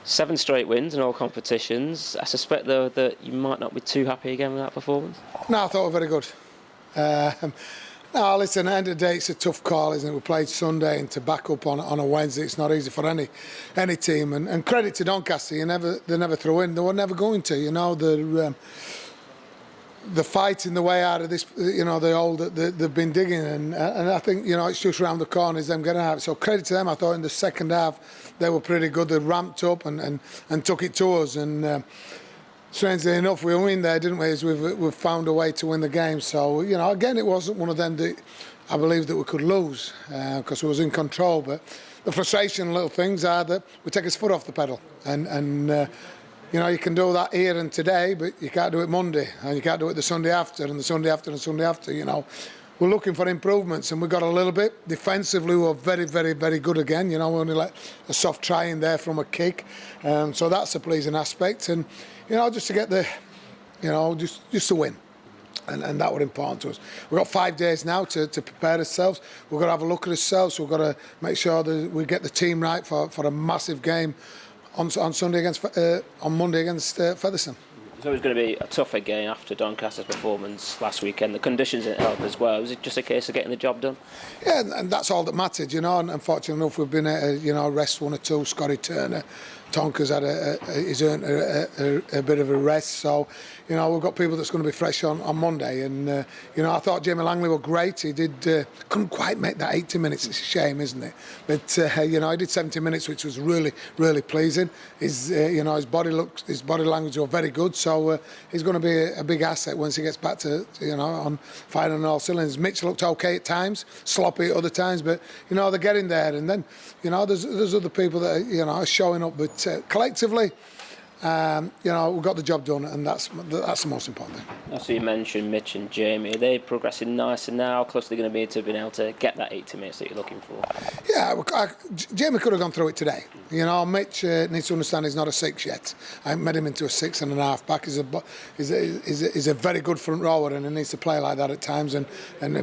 7 straight wins in all competitions. I suspect, though, that you might not be too happy again with that performance. No, I thought we were very good. No, listen, at the end of the day, it's a tough call, isn't it? We played Sunday, and to back up on a Wednesday, it's not easy for any team. And credit to Doncaster, they never throw in. They were never going to, you know. They're fighting the way out of this, you know, the hole that they've been digging, and I think, you know, it's just round the corner is them getting out. So credit to them. I thought in the second half they were pretty good. They ramped up and took it to us, and strangely enough we win there, didn't we, as we've found a way to win the game. So, you know, again, it wasn't one of them that I believe that we could lose because we was in control, but the frustration little things are that we take his foot off the pedal, and you know, you can do that here and today, but you can't do it Monday, and you can't do it the Sunday after, and the Sunday after, and the Sunday after. You know, we're looking for improvements, and we got a little bit. Defensively, we were very, very, very good again. You know, we only let a soft try in there from a kick, so that's a pleasing aspect. And you know, just to get the, you know, just to win. And that was important to us. We've got 5 days now to prepare ourselves. We've got to have a look at ourselves. We've got to make sure that we get the team right for a massive game on Sunday on Monday against Featherstone. So it was going to be a tougher game after Doncaster's performance last weekend. The conditions didn't help as well. Was it just a case of getting the job done? Yeah, and that's all that mattered, you know. And unfortunately enough, we've been you know, rest 1 or 2. Scotty Turner, Tonka's had he's earned a bit of a rest. So, you know, we've got people that's going to be fresh on Monday. And you know, I thought Jamie Langley were great. He couldn't quite make that 80 minutes. It's a shame, isn't it? But you know, he did 70 minutes, which was really, really pleasing. His you know, his body language was very good. So he's going to be a big asset once he gets back to, you know, on firing on all cylinders. Mitch looked okay at times, sloppy at other times, but you know, they're getting there. And then, you know, there's other people that are, you know, are showing up, but collectively, you know, we got the job done, and that's the most important thing. So you mentioned Mitch and Jamie. Are they progressing nicer now? How close are they going to be to being able to get that 80 minutes that you're looking for? Yeah, Jamie could have gone through it today. You know, Mitch needs to understand he's not a 6 yet. I made him into a 6.5 back. He's a very good front rower, and he needs to play like that at times, and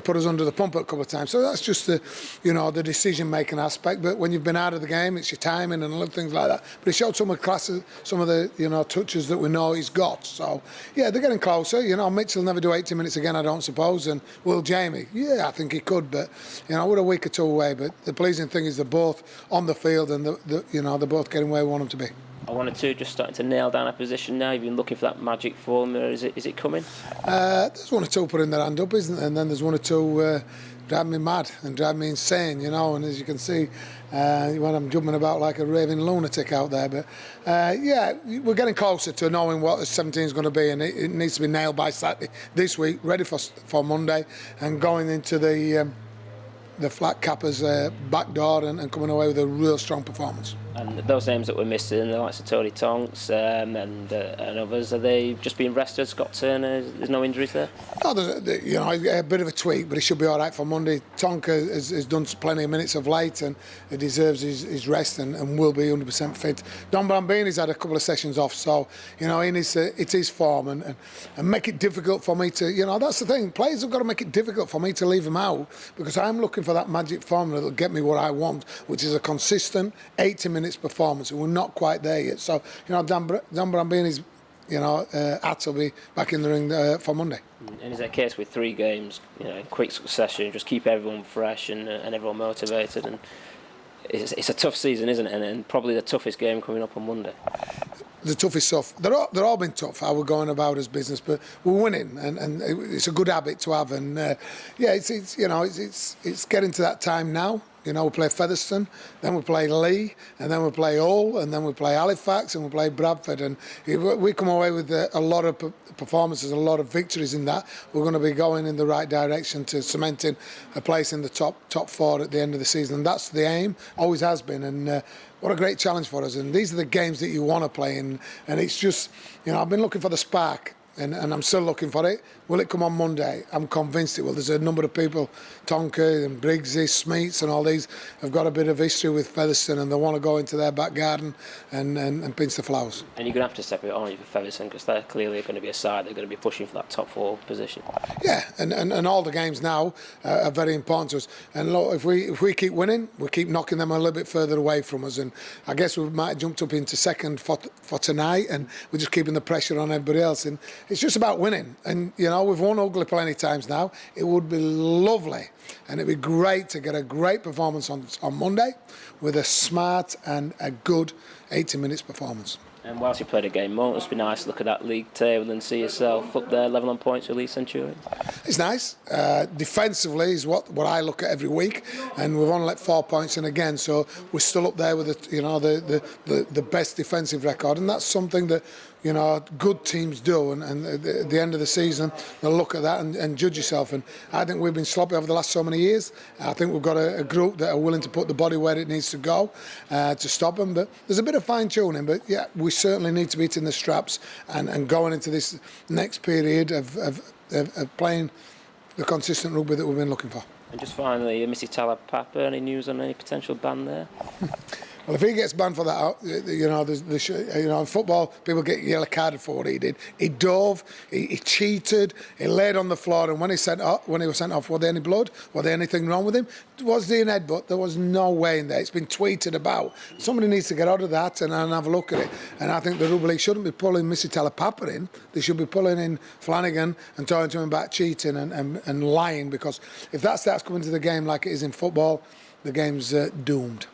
put us under the pump a couple of times. So that's just the, you know, the decision-making aspect. But when you've been out of the game, it's your timing and little things like that. But he showed some of the classes, some of the, you know, touches that we know he's got. So yeah, they're getting closer. You know, Mitch will never do 80 minutes again, I don't suppose. And will Jamie? Yeah, I think he could. But you know, we're a week or 2 away. But the pleasing thing is they're both on the field, and you know, they're both getting where we want them to be. I wanted to just starting to nail down a position now. You've been looking for that magic formula. Is it coming? There's 1 or 2 putting their hand up, isn't there? And then there's 1 or 2 driving me mad and driving me insane, you know. And as you can see, when I'm jumping about like a raving lunatic out there. But yeah, we're getting closer to knowing what the 17 is going to be, and it needs to be nailed by Saturday this week, ready for Monday, and going into the flat cappers back door and coming away with a real strong performance. And those names that we're missing, the likes of Tony Tonks and others, are they just being rested? Scott Turner, there's no injuries there? No, there's you know, a bit of a tweak, but he should be all right for Monday. Tonka has done plenty of minutes of late, and he deserves his rest and will be 100% fit. Don Brambini's had a couple of sessions off, so you know, he needs to, it's his form, and make it difficult for me to, you know, that's the thing. Players have got to make it difficult for me to leave him out, because I'm looking for that magic formula that'll get me what I want, which is a consistent 80 minutes performance, and we're not quite there yet. So, you know, Don Brambini's, you know, hat will be back in the ring for Monday. And is that a case with 3 games, you know, in quick succession, just keep everyone fresh and everyone motivated? And it's a tough season, isn't it? And probably the toughest game coming up on Monday. The toughest stuff. They're all been tough, how we're going about as business, but we're winning, and it's a good habit to have. And yeah, it's you know, it's getting to that time now. You know, we play Featherstone, then we play Leigh, and then we play Hull, and then we play Halifax, and we play Bradford. And we come away with a lot of performances, a lot of victories in that. We're going to be going in the right direction to cementing a place in the top 4 at the end of the season. And that's the aim, always has been. And what a great challenge for us. And these are the games that you want to play in. And it's just, you know, I've been looking for the spark and I'm still looking for it. Will it come on Monday? I'm convinced it will. There's a number of people, Tonka and Briggsy, Smeets and all these, have got a bit of history with Featherstone, and they want to go into their back garden and pinch the flowers. And you're going to have to separate, aren't you, for Featherstone, because they're clearly going to be a side they're going to be pushing for that top 4 position. Yeah, and all the games now are very important to us. And look, if we keep winning, we keep knocking them a little bit further away from us. And I guess we might have jumped up into second for tonight, and we're just keeping the pressure on everybody else. And it's just about winning. And, you know, we've won ugly plenty times now. It would be lovely, and it'd be great to get a great performance on Monday with a smart and a good 80 minutes performance. And whilst you played a game more, it must be nice to look at that league table and see yourself up there level on points with Leeds Centurions. It's nice. Defensively is what I look at every week, and we've only let 4 points in again, so we're still up there with the best defensive record, and that's something that, you know, good teams do, and at the end of the season they'll look at that and judge yourself. And I think we've been sloppy over the last so many years. I think we've got a group that are willing to put the body where it needs to go to stop them. But there's a bit of fine tuning, but yeah, we certainly need to be in the straps and going into this next period of playing the consistent rugby that we've been looking for. And just finally, Missy Talapapa, any news on any potential ban there? Well, if he gets banned for that, you know, in football, people get yellow carded for what he did. He dove, he cheated, he laid on the floor, and when he was sent off, was there any blood? Was there anything wrong with him? Was there an headbutt? There was no way in there. It's been tweeted about. Somebody needs to get out of that and have a look at it. And I think the Rugby League shouldn't be pulling Missy Talapapa in. They should be pulling in Flanagan and talking to him about cheating and lying, because if that starts coming to the game like it is in football, the game's doomed.